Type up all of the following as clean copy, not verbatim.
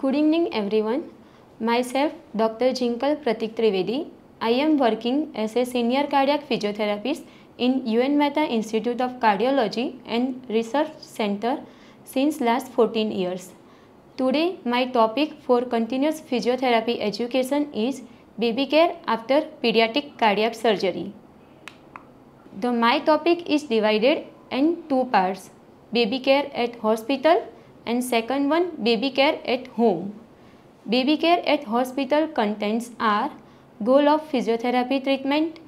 Good evening everyone. Myself Dr. Jinkal Pratik Trivedi. I am working as a senior cardiac physiotherapist in UN Mehta Institute of Cardiology and Research Center since last 14 years. Today my topic for continuous physiotherapy education is baby care after pediatric cardiac surgery. My topic is divided in two parts: baby care at hospital and second one, baby care at home. Baby care at hospital contents are goal of physiotherapy treatment,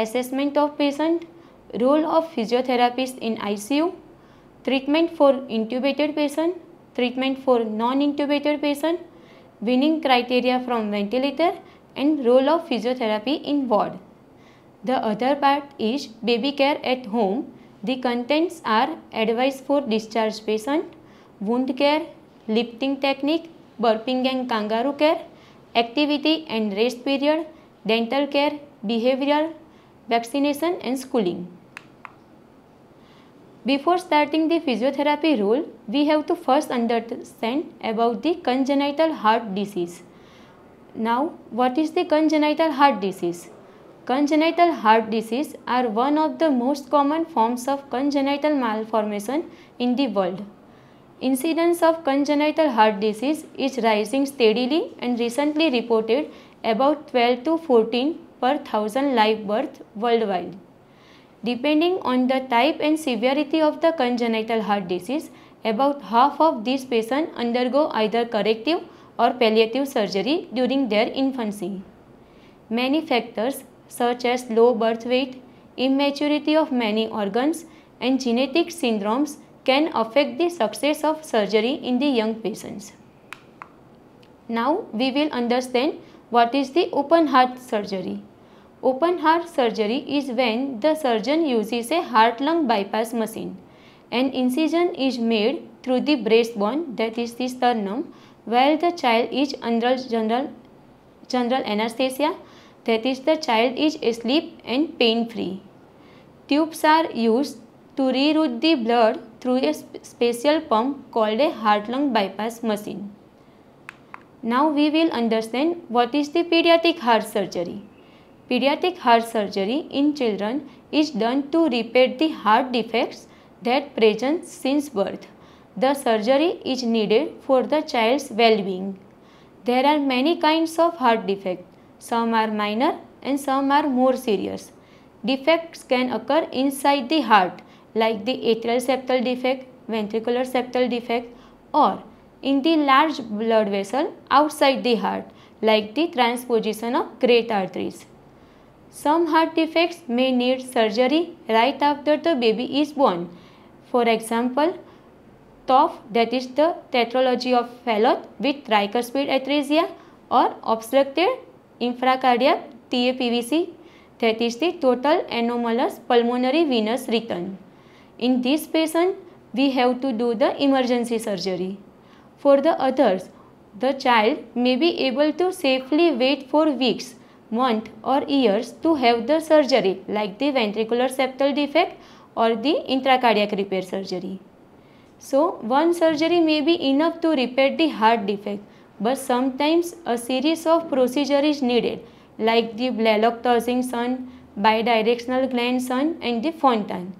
assessment of patient, role of physiotherapist in ICU, treatment for intubated patient, treatment for non-intubated patient, weaning criteria from ventilator and role of physiotherapy in ward. The other part is baby care at home. The contents are advice for discharged patient, wound care, lifting technique, burping and kangaroo care, activity and rest period, dental care, behavioral, vaccination and schooling. Before starting the physiotherapy role, we have to first understand about the congenital heart disease. Now, what is the congenital heart disease? Congenital heart disease are one of the most common forms of congenital malformation in the world. Incidence of congenital heart disease is rising steadily and recently reported about 12 to 14 per 1000 live births worldwide. Depending on the type and severity of the congenital heart disease, about half of these patients undergo either corrective or palliative surgery during their infancy. Many factors such as low birth weight, immaturity of many organs and genetic syndromes can affect the success of surgery in the young patients. Now we will understand what is the open heart surgery. Open heart surgery is when the surgeon uses a heart-lung bypass machine. An incision is made through the breastbone, that is the sternum, while the child is under general anesthesia, that is the child is asleep and pain-free. Tubes are used to reroute the blood through a special pump called a heart-lung bypass machine. Now we will understand what is the pediatric heart surgery. Pediatric heart surgery in children is done to repair the heart defects that present since birth. The surgery is needed for the child's well-being. There are many kinds of heart defects. Some are minor and some are more serious. Defects can occur inside the heart like the atrial septal defect, ventricular septal defect, or in the large blood vessel outside the heart like the transposition of great arteries. Some heart defects may need surgery right after the baby is born. For example, TOF, that is the tetralogy of Fallot with tricuspid atresia, or obstructed infracardiac TAPVC, that is the total anomalous pulmonary venous return. In this patient, we have to do the emergency surgery. For the others, the child may be able to safely wait for weeks, months or years to have the surgery like the ventricular septal defect or the intracardiac repair surgery. So, one surgery may be enough to repair the heart defect, but sometimes a series of procedures is needed like the Blalock-Taussig shunt, bidirectional gland shunt and the Fontan.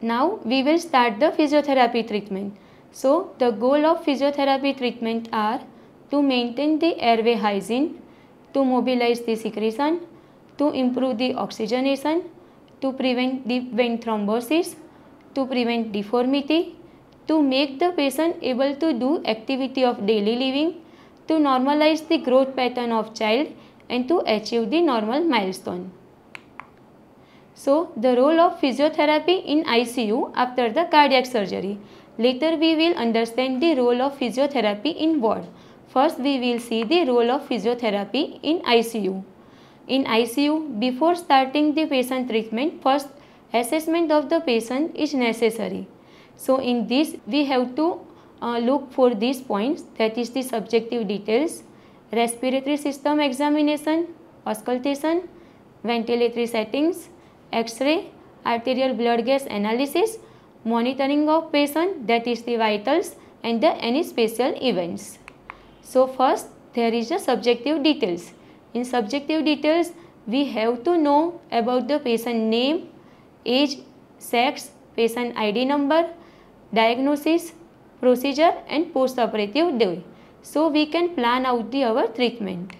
Now we will start the physiotherapy treatment. So the goal of physiotherapy treatment are to maintain the airway hygiene, to mobilize the secretion, to improve the oxygenation, to prevent the vein thrombosis, to prevent deformity, to make the patient able to do activity of daily living, to normalize the growth pattern of child and to achieve the normal milestone. So, the role of physiotherapy in ICU after the cardiac surgery. Later we will understand the role of physiotherapy in ward. First we will see the role of physiotherapy in ICU. In ICU, before starting the patient treatment, first assessment of the patient is necessary. So, in this we have to look for these points, that is the subjective details, respiratory system examination, auscultation, ventilatory settings, X-ray, arterial blood gas analysis, monitoring of patient, that is the vitals, and any special events. So first there is the subjective details. In subjective details we have to know about the patient name, age, sex, patient ID number, diagnosis, procedure and post-operative day. So we can plan out our treatment.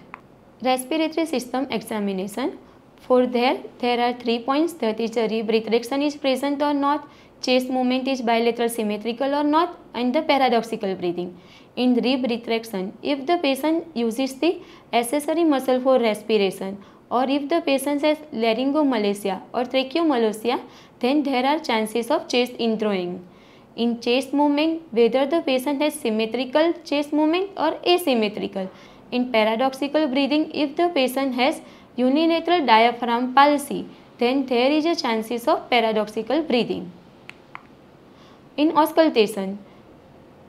Respiratory system examination. For there are 3 points, that is the rebreathration is present or not, chest movement is bilateral symmetrical or not, and the paradoxical breathing. In rebreathration, if the patient uses the accessory muscle for respiration, or if the patient has laryngomalacia or tracheomalacia, then there are chances of chest introing. In chest movement, whether the patient has symmetrical chest movement or asymmetrical. In paradoxical breathing, if the patient has unilateral diaphragm palsy, then there is a chances of paradoxical breathing. In auscultation,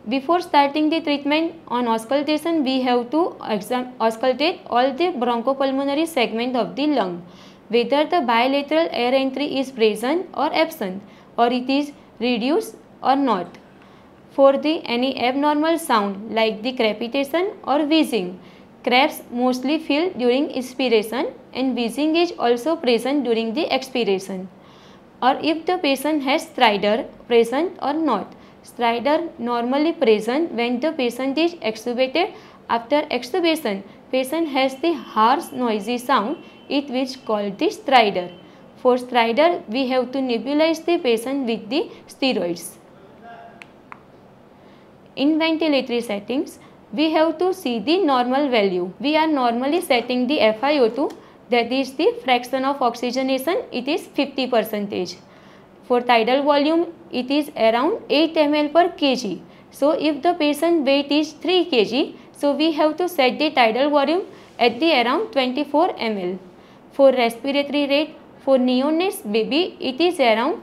before starting the treatment, on auscultation we have to auscultate all the bronchopulmonary segment of the lung, whether the bilateral air entry is present or absent, or it is reduced or not. For the any abnormal sound like the crepitation or wheezing, craps mostly feel during inspiration and wheezing is also present during the expiration. Or if the patient has stridor present or not. Stridor normally present when the patient is extubated. After extubation, patient has the harsh noisy sound, it is called the stridor. For stridor, we have to nebulize the patient with the steroids. In ventilatory settings, we have to see the normal value. We are normally setting the FiO2, that is the fraction of oxygenation, it is 50%. For tidal volume, it is around 8 ml per kg. So if the patient weight is 3 kg, so we have to set the tidal volume at the around 24 ml. For respiratory rate, for neonates baby, it is around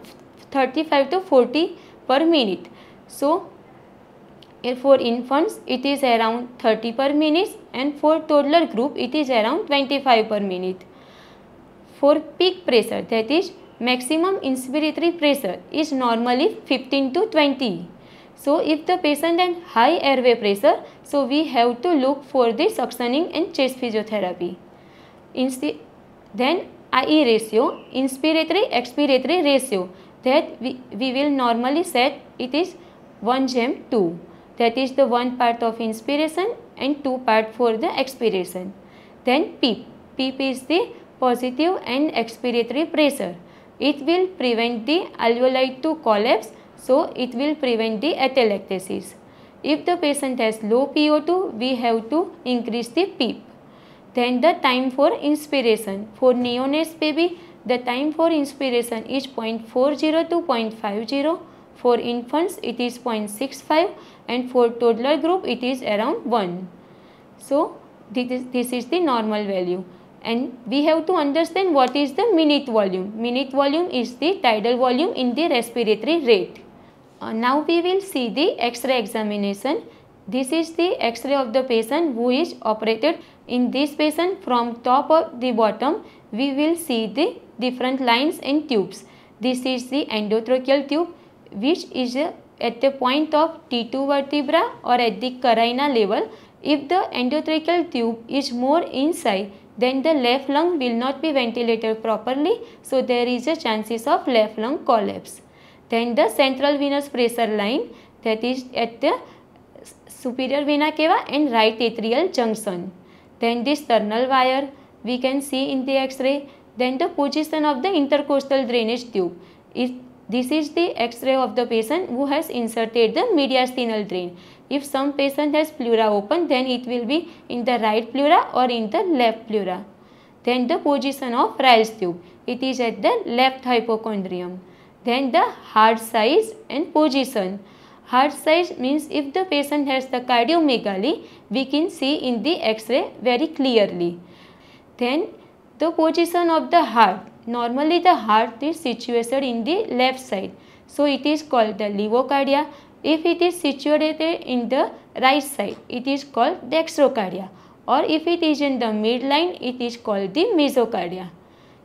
35 to 40 per minute. So for infants, it is around 30 per minute, and for toddler group, it is around 25 per minute. For peak pressure, that is maximum inspiratory pressure, is normally 15 to 20. So if the patient has high airway pressure, so we have to look for the suctioning and chest physiotherapy. Then IE ratio, inspiratory expiratory ratio, that we will normally set it is 1:2. That is the 1 part of inspiration and 2 part for the expiration. Then PEEP. PEEP is the positive and expiratory pressure. It will prevent the alveoli to collapse, so it will prevent the atelectasis. If the patient has low PO2, we have to increase the PEEP. Then the time for inspiration. For neonates baby, the time for inspiration is 0.40 to 0.50. For infants, it is 0.65, and for toddler group, it is around 1. So this is the normal value. And we have to understand what is the minute volume. Minute volume is the tidal volume in the respiratory rate. Now we will see the X-ray examination. This is the X-ray of the patient who is operated. In this patient, from top of the bottom, we will see the different lines and tubes. This is the endotracheal tube, which is at the point of T2 vertebra or at the carina level. If the endotracheal tube is more inside, then the left lung will not be ventilated properly, so there is a chances of left lung collapse. Then the central venous pressure line, that is at the superior vena cava and right atrial junction. Then the sternal wire we can see in the X-ray. Then the position of the intercostal drainage tube. This is the X-ray of the patient who has inserted the mediastinal drain. If some patient has pleura open, then it will be in the right pleura or in the left pleura. Then the position of Ryle's tube. It is at the left hypochondrium. Then the heart size and position. Heart size means if the patient has the cardiomegaly, we can see in the X-ray very clearly. Then the position of the heart. Normally the heart is situated in the left side, so it is called the levocardia. If it is situated in the right side, it is called dextrocardia, or if it is in the midline, it is called the mesocardia.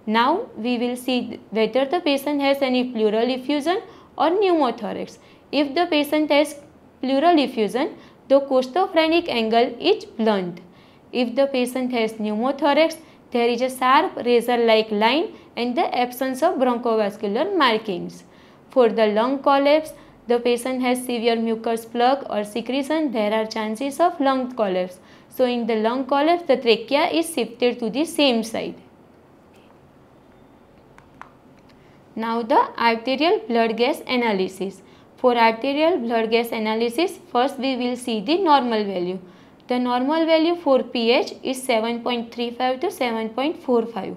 Now we will see whether the patient has any pleural effusion or pneumothorax. If the patient has pleural effusion, the costophrenic angle is blunt. If the patient has pneumothorax, there is a sharp razor-like line and the absence of bronchovascular markings. For the lung collapse, the patient has severe mucus plug or secretion, there are chances of lung collapse. So in the lung collapse, the trachea is shifted to the same side. Now the arterial blood gas analysis. For arterial blood gas analysis, first we will see the normal value. The normal value for pH is 7.35 to 7.45.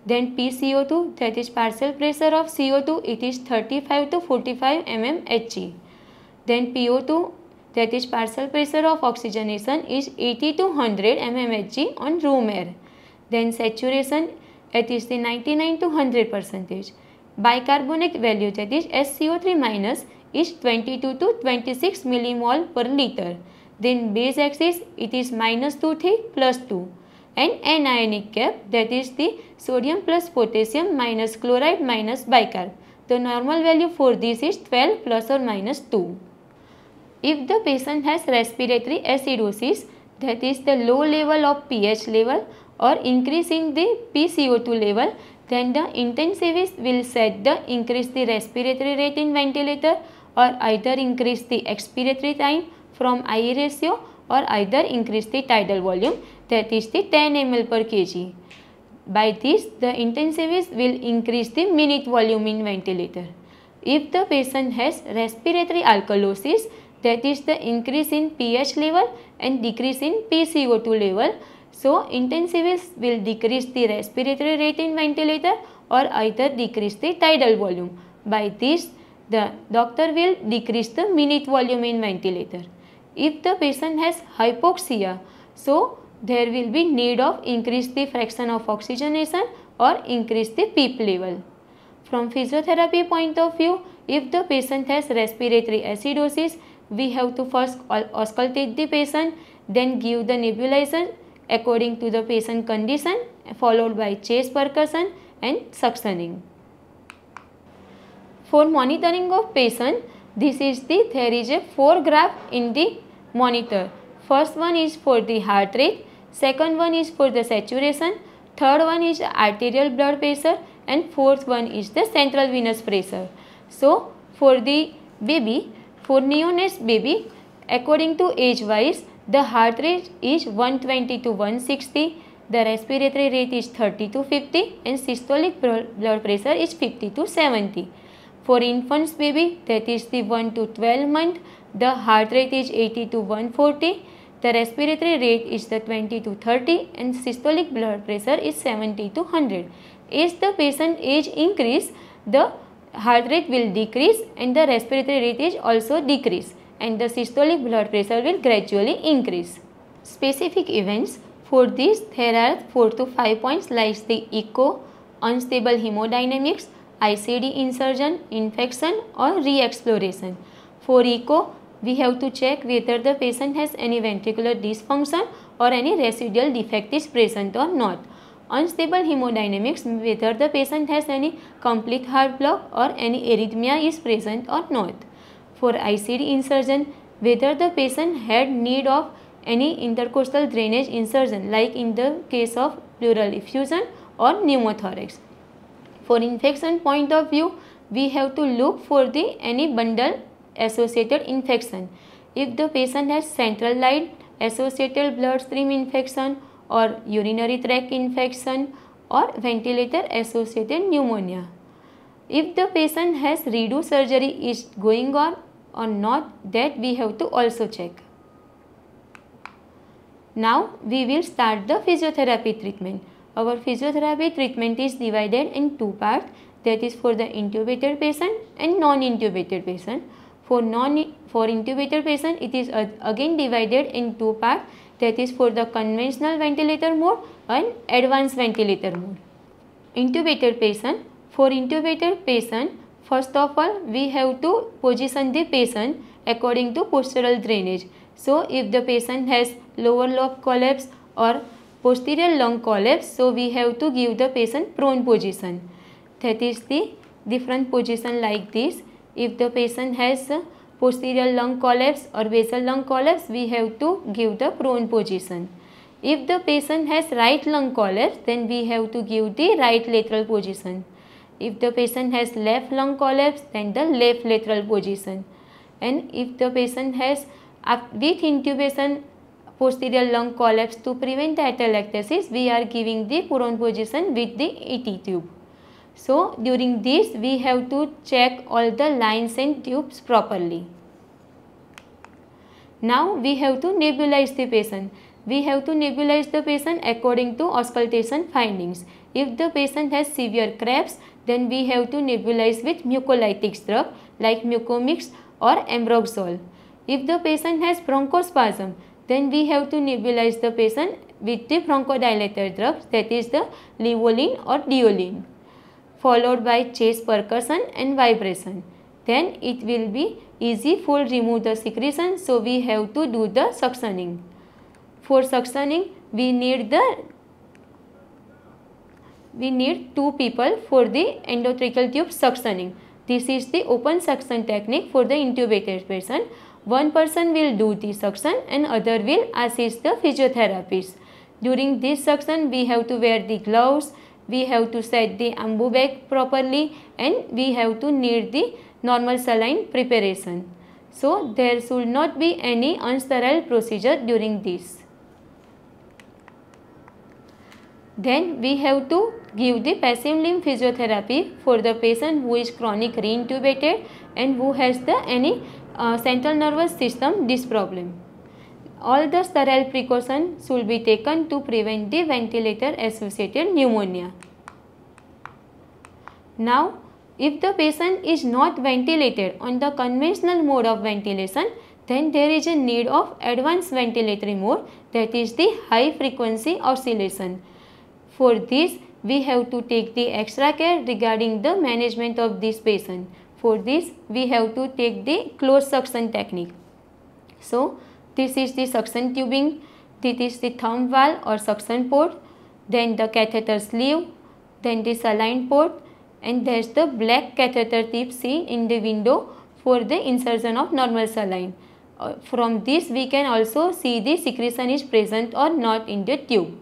Then PCO2, that is partial pressure of CO2, it is 35 to 45 mmHg. Then PO2, that is partial pressure of oxygenation, is 80 to 100 mmHg on room air. Then saturation, it is the 99 to 100%. Bicarbonate value, that is SCO3 minus, is 22 to 26 millimole per liter. Then base axis, it is minus 2, 3, plus 2. And anionic cap, that is the sodium plus potassium minus chloride minus bicarb. The normal value for this is 12 plus or minus 2. If the patient has respiratory acidosis, that is the low level of pH level or increase in the PCO2 level, then the intensivist will set the increase the respiratory rate in ventilator or either increase the expiratory time from IE ratio or either increase the tidal volume, that is the 10 ml per kg. By this, the intensivist will increase the minute volume in ventilator. If the patient has respiratory alkalosis, that is the increase in pH level and decrease in PCO2 level, so intensivist will decrease the respiratory rate in ventilator or either decrease the tidal volume. By this, the doctor will decrease the minute volume in ventilator. If the patient has hypoxia, so there will be need of increase the fraction of oxygenation or increase the PEEP level. From physiotherapy point of view, if the patient has respiratory acidosis, we have to first auscultate the patient, then give the nebulizer according to the patient condition, followed by chest percussion and suctioning. For monitoring of patient, there is a 4 graph in the monitor. First one is for the heart rate, second one is for the saturation, third one is arterial blood pressure and fourth one is the central venous pressure. So for the baby, for neonate baby, according to age wise, the heart rate is 120 to 160, the respiratory rate is 30 to 50 and systolic blood pressure is 50 to 70. For infants baby, that is the 1 to 12 month, the heart rate is 80 to 140, the respiratory rate is the 20 to 30 and systolic blood pressure is 70 to 100. As the patient age increase, the heart rate will decrease and the respiratory rate is also decrease and the systolic blood pressure will gradually increase. Specific events, for this there are 4 to 5 points like the echo, unstable hemodynamics, ICD insertion, infection or re-exploration. For echo, we have to check whether the patient has any ventricular dysfunction or any residual defect is present or not. Unstable hemodynamics, whether the patient has any complete heart block or any arrhythmia is present or not. For ICD insertion, whether the patient had need of any intercostal drainage insertion like in the case of pleural effusion or pneumothorax. For infection point of view, we have to look for the any bundle associated infection. If the patient has central line associated bloodstream infection or urinary tract infection or ventilator associated pneumonia. If the patient has redo surgery is going on or not, that we have to also check. Now we will start the physiotherapy treatment. Our physiotherapy treatment is divided in 2 parts, that is for the intubated patient and non-intubated patient. For intubated patient, it is again divided in 2 parts, that is for the conventional ventilator mode and advanced ventilator mode. Intubated patient, for intubated patient, first of all we have to position the patient according to postural drainage. So if the patient has lower lobe collapse or posterior lung collapse, so we have to give the patient prone position. That is the different position like this. If the patient has posterior lung collapse or basal lung collapse, we have to give the prone position. If the patient has right lung collapse, then we have to give the right lateral position. If the patient has left lung collapse, then the left lateral position. And if the patient has with intubation posterior lung collapse, to prevent the atelectasis, we are giving the prone position with the ET tube. So during this we have to check all the lines and tubes properly. Now we have to nebulize the patient. We have to nebulize the patient according to auscultation findings. If the patient has severe CRAPS, then we have to nebulize with mucolytic drug like Mucomix or Ambroxol. If the patient has bronchospasm, then we have to nebulize the patient with the bronchodilator drugs, that is the Livolin or Diolin, followed by chest percussion and vibration. Then it will be easy for remove the secretion, so we have to do the suctioning. For suctioning, we need 2 people for the endotracheal tube suctioning. This is the open suction technique for the intubated patient. One person will do the suction and other will assist the physiotherapist. During this suction, we have to wear the gloves, we have to set the ambu bag properly, and we have to need the normal saline preparation. So there should not be any unsterile procedure during this. Then we have to give the passive limb physiotherapy for the patient who is chronic reintubated and who has any central nervous system problem. All the sterile precautions should be taken to prevent the ventilator associated pneumonia. Now, if the patient is not ventilated on the conventional mode of ventilation, then there is a need of advanced ventilatory mode, that is the high frequency oscillation. For this, we have to take the extra care regarding the management of this patient. For this, we have to take the closed suction technique. So, this is the suction tubing, this is the thumb valve or suction port, then the catheter sleeve, then the saline port, and there is the black catheter tip seen in the window for the insertion of normal saline. From this, we can also see the secretion is present or not in the tube.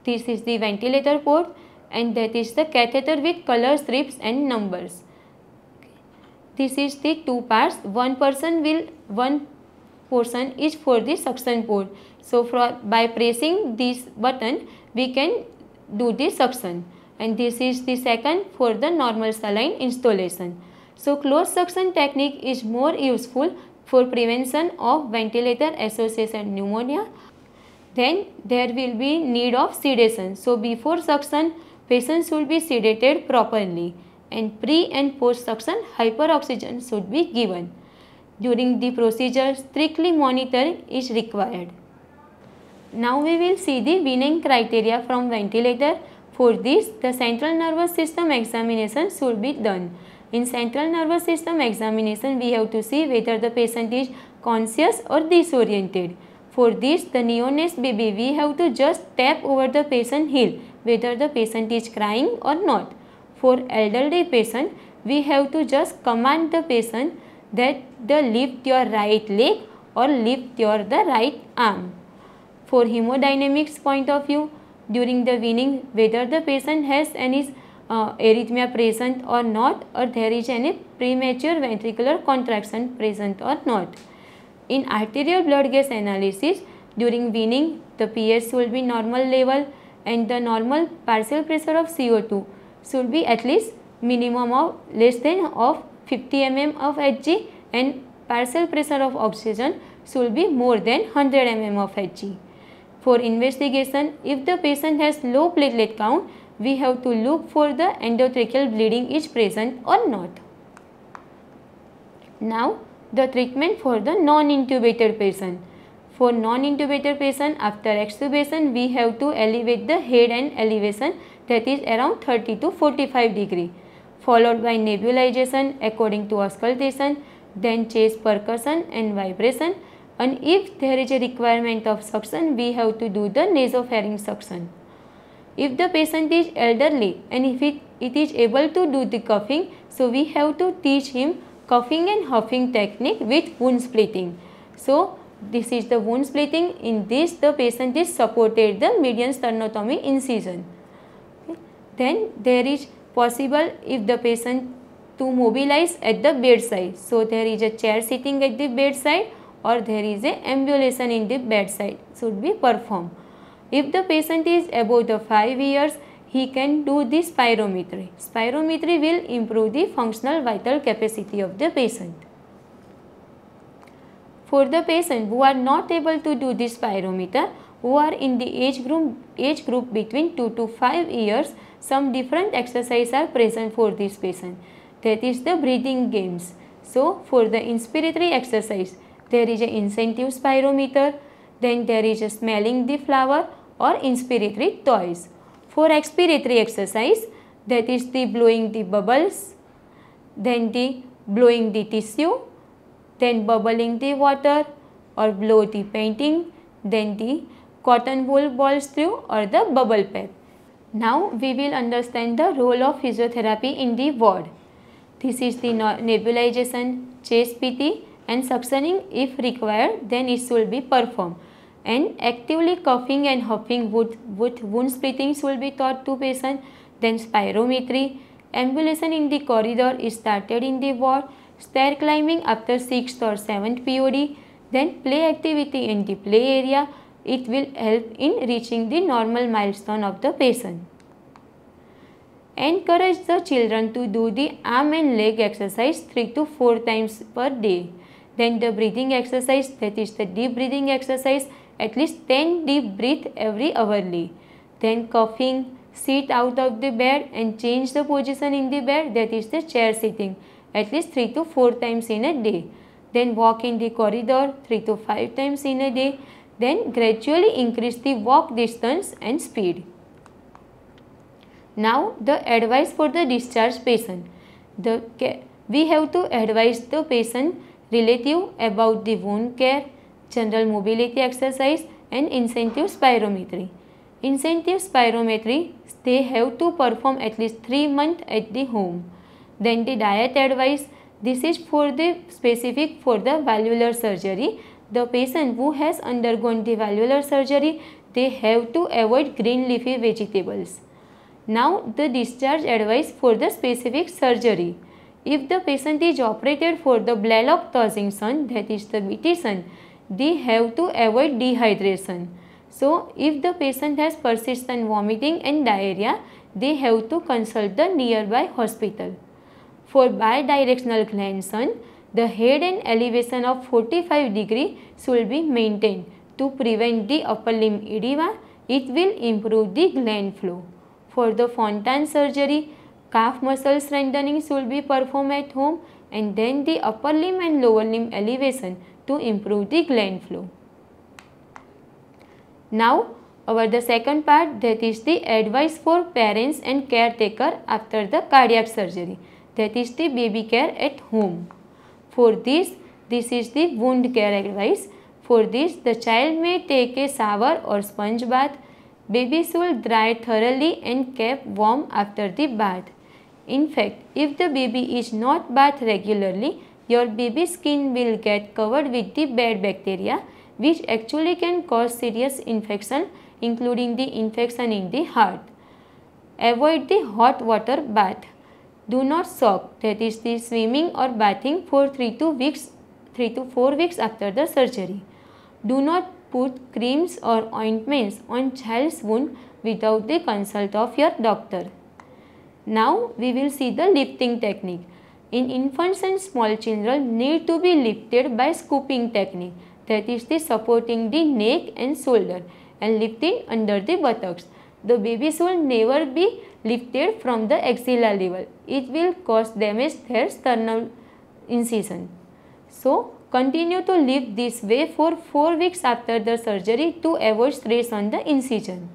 This is the ventilator port, and that is the catheter with color strips and numbers. This is the 2 parts. One portion is for the suction port. So by pressing this button, we can do the suction, and this is the second for the normal saline installation. So closed suction technique is more useful for prevention of ventilator associated pneumonia. Then there will be need of sedation. So before suction, patients should be sedated properly, and pre and post suction hyperoxygen should be given. During the procedure, strictly monitoring is required. Now we will see the weaning criteria from ventilator. For this, the central nervous system examination should be done. In central nervous system examination, we have to see whether the patient is conscious or disoriented. For this, the neonate baby, we have to just tap over the patient heel whether the patient is crying or not. For elderly patient, we have to just command the patient that lift your right leg or lift the right arm. For hemodynamics point of view, during the weaning, whether the patient has any arrhythmia present or not, or there is any premature ventricular contraction present or not. In arterial blood gas analysis, during weaning, the pH will be normal level, and the normal partial pressure of CO2 should be at least minimum of less than of 50 mm of Hg, and partial pressure of oxygen should be more than 100 mm of Hg. For investigation, if the patient has low platelet count, we have to look for the endotracheal bleeding is present or not. Now, the treatment for the non-intubated patient. For non-intubated patient, after extubation, we have to elevate the head and elevation, that is around 30 to 45 degree, followed by nebulization according to auscultation, then chest percussion and vibration, and if there is a requirement of suction, we have to do the nasopharynx suction. If the patient is elderly and if it is able to do the coughing, so we have to teach him coughing and huffing technique with wound splitting. So this is the wound splitting. In this, the patient is supported the median sternotomy incision. Okay. Then there is possible if the patient to mobilize at the bedside. So there is a chair sitting at the bedside or there is a ambulation in the bedside should be performed. If the patient is above the 5 years, he can do the spirometry. Spirometry will improve the functional vital capacity of the patient. For the patient who are not able to do this spirometer, who are in the age group between 2 to 5 years, some different exercises are present for this patient. That is the breathing games. So for the inspiratory exercise, there is an incentive spirometer, then there is a smelling the flower or inspiratory toys. For expiratory exercise, that is the blowing the bubbles, then the blowing the tissue, then bubbling the water or blow the painting, then the cotton wool balls through or the bubble bath. Now we will understand the role of physiotherapy in the ward. This is the nebulization, chest PT and suctioning if required, then it should be performed. And actively coughing and huffing with wound splitting will be taught to patient. Then spirometry, ambulation in the corridor is started in the ward, stair climbing after 6th or 7th POD, then play activity in the play area. It will help in reaching the normal milestone of the patient. Encourage the children to do the arm and leg exercise 3 to 4 times per day. Then the breathing exercise, that is the deep breathing exercise, at least 10 deep breath every hourly. Then coughing, sit out of the bed and change the position in the bed, that is the chair sitting, at least 3 to 4 times in a day. Then walk in the corridor 3 to 5 times in a day. Then gradually increase the walk distance and speed. Now the advice for the discharged patient. We have to advise the patient relative about the wound care, general mobility exercise and incentive spirometry. Incentive spirometry, they have to perform at least 3 months at the home. Then the diet advice, this is for the specific for the valvular surgery. The patient who has undergone the valvular surgery, they have to avoid green leafy vegetables. Now the discharge advice for the specific surgery. If the patient is operated for the Blalock Torsington, that is the BT, they have to avoid dehydration. So if the patient has persistent vomiting and diarrhea, they have to consult the nearby hospital. For bidirectional Glenson, the head and elevation of 45 degrees should be maintained to prevent the upper limb edema. It will improve the gland flow. For the Fontan surgery, calf muscle strengthening should be performed at home and then the upper limb and lower limb elevation to improve the gland flow. Now our the second part, that is the advice for parents and caretaker after the cardiac surgery, that is the baby care at home. For this is the wound care advice. For this, the child may take a shower or sponge bath. Baby should dry thoroughly and kept warm after the bath. In fact, if the baby is not bathed regularly, your baby's skin will get covered with the bad bacteria, which actually can cause serious infection, including the infection in the heart. Avoid the hot water bath. Do not soak, that is the swimming or bathing for 3 to 4 weeks after the surgery. Do not put creams or ointments on child's wound without the consult of your doctor. Now we will see the lifting technique. In infants and small children need to be lifted by scooping technique, that is the supporting the neck and shoulder and lifting under the buttocks. The baby should never be lifted from the axilla level. It will cause damage their sternal incision. So continue to lift this way for 4 weeks after the surgery to avoid stress on the incision.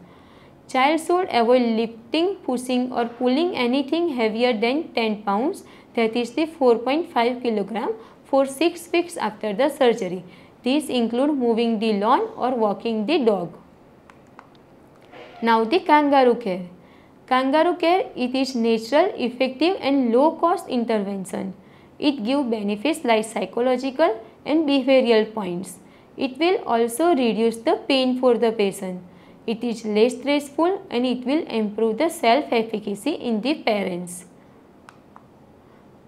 Child should avoid lifting, pushing or pulling anything heavier than 10 pounds, that is the 4.5 kg for 6 weeks after the surgery. These include moving the lawn or walking the dog. Now the kangaroo care. Kangaroo care, it is natural, effective and low cost intervention. It gives benefits like psychological and behavioral points. It will also reduce the pain for the patient. It is less stressful and it will improve the self-efficacy in the parents.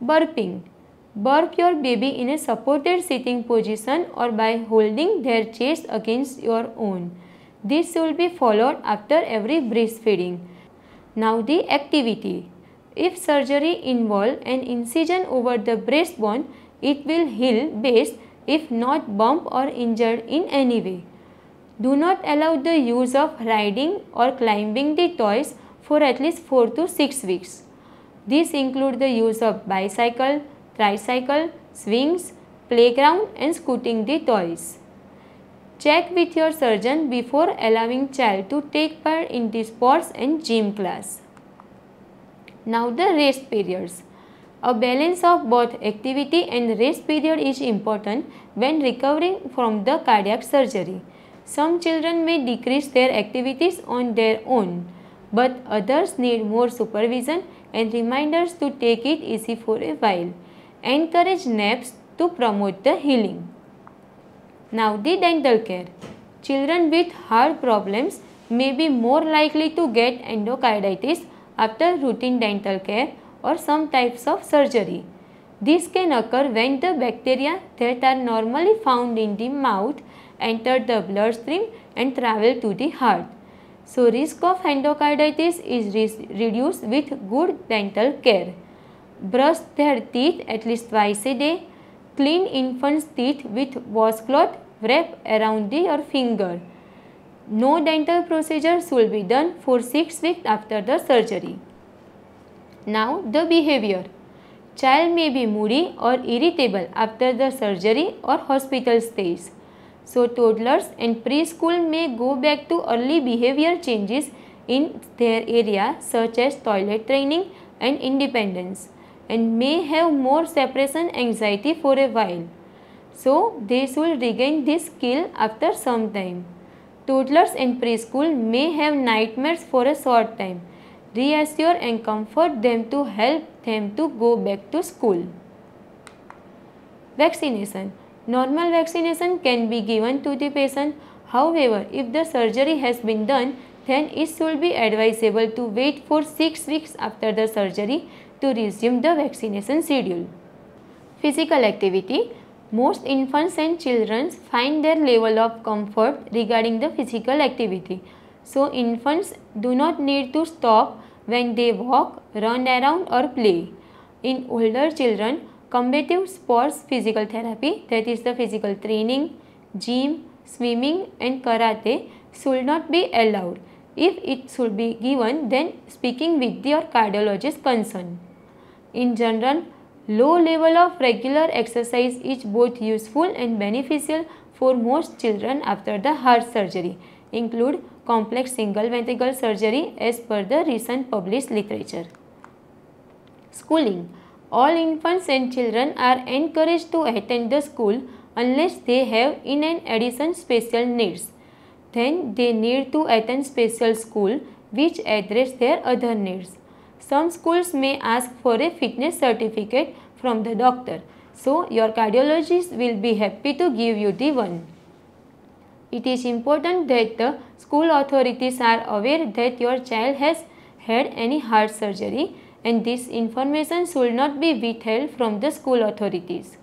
Burping. Burp your baby in a supported sitting position or by holding their chest against your own. This will be followed after every breastfeeding. Now the activity. If surgery involves an incision over the breastbone, it will heal best if not bump or injured in any way. Do not allow the use of riding or climbing the toys for at least 4 to 6 weeks. These include the use of bicycle, tricycle, swings, playground and scooting the toys. Check with your surgeon before allowing child to take part in the sports and gym class. Now the rest periods. A balance of both activity and rest period is important when recovering from the cardiac surgery. Some children may decrease their activities on their own, but others need more supervision and reminders to take it easy for a while. Encourage naps to promote the healing. Now the dental care. Children with heart problems may be more likely to get endocarditis after routine dental care or some types of surgery. This can occur when the bacteria that are normally found in the mouth enter the bloodstream and travel to the heart. So risk of endocarditis is reduced with good dental care. Brush their teeth at least twice a day. Clean infants' teeth with washcloth wrapped around your finger. No dental procedures will be done for 6 weeks after the surgery. Now the behavior. Child may be moody or irritable after the surgery or hospital stays. So toddlers and preschool may go back to early behavior changes in their area such as toilet training and independence, and may have more separation anxiety for a while. So they should regain this skill after some time. Toddlers and preschool may have nightmares for a short time. Reassure and comfort them to help them to go back to school. Vaccination. Normal vaccination can be given to the patient. However, if the surgery has been done, then it should be advisable to wait for 6 weeks after the surgery to resume the vaccination schedule. Physical activity. Most infants and children find their level of comfort regarding the physical activity. So infants do not need to stop when they walk, run around or play. In older children, combative sports physical therapy, that is the physical training, gym, swimming and karate should not be allowed. If it should be given, then speaking with your cardiologist concerned. In general, low level of regular exercise is both useful and beneficial for most children after the heart surgery, include complex single ventricle surgery as per the recent published literature. Schooling. All infants and children are encouraged to attend the school unless they have in addition special needs. Then they need to attend special school which address their other needs. Some schools may ask for a fitness certificate from the doctor, so your cardiologist will be happy to give you the one. It is important that the school authorities are aware that your child has had any heart surgery, and this information should not be withheld from the school authorities.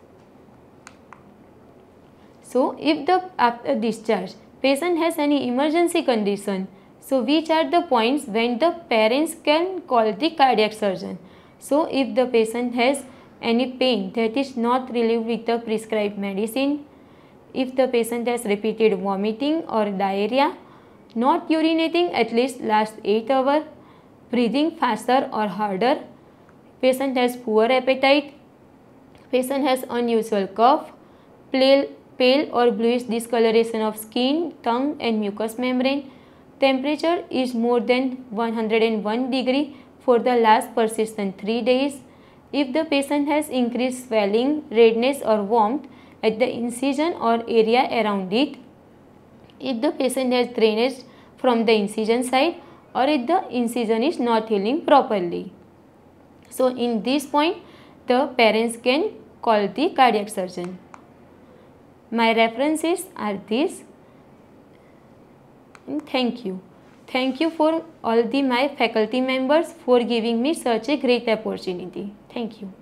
So, if after discharge patient has any emergency condition, so which are the points when the parents can call the cardiac surgeon? So, if the patient has any pain that is not relieved with the prescribed medicine, if the patient has repeated vomiting or diarrhea, not urinating at least last 8 hours, breathing faster or harder, patient has poor appetite, patient has unusual cough, pale or bluish discoloration of skin, tongue and mucous membrane, temperature is more than 101 degree for the last persistent 3 days, if the patient has increased swelling, redness or warmth at the incision or area around it, if the patient has drainage from the incision side, or if the incision is not healing properly. So, in this point, the parents can call the cardiac surgeon. My references are these. And thank you. Thank you for all my faculty members for giving me such a great opportunity. Thank you.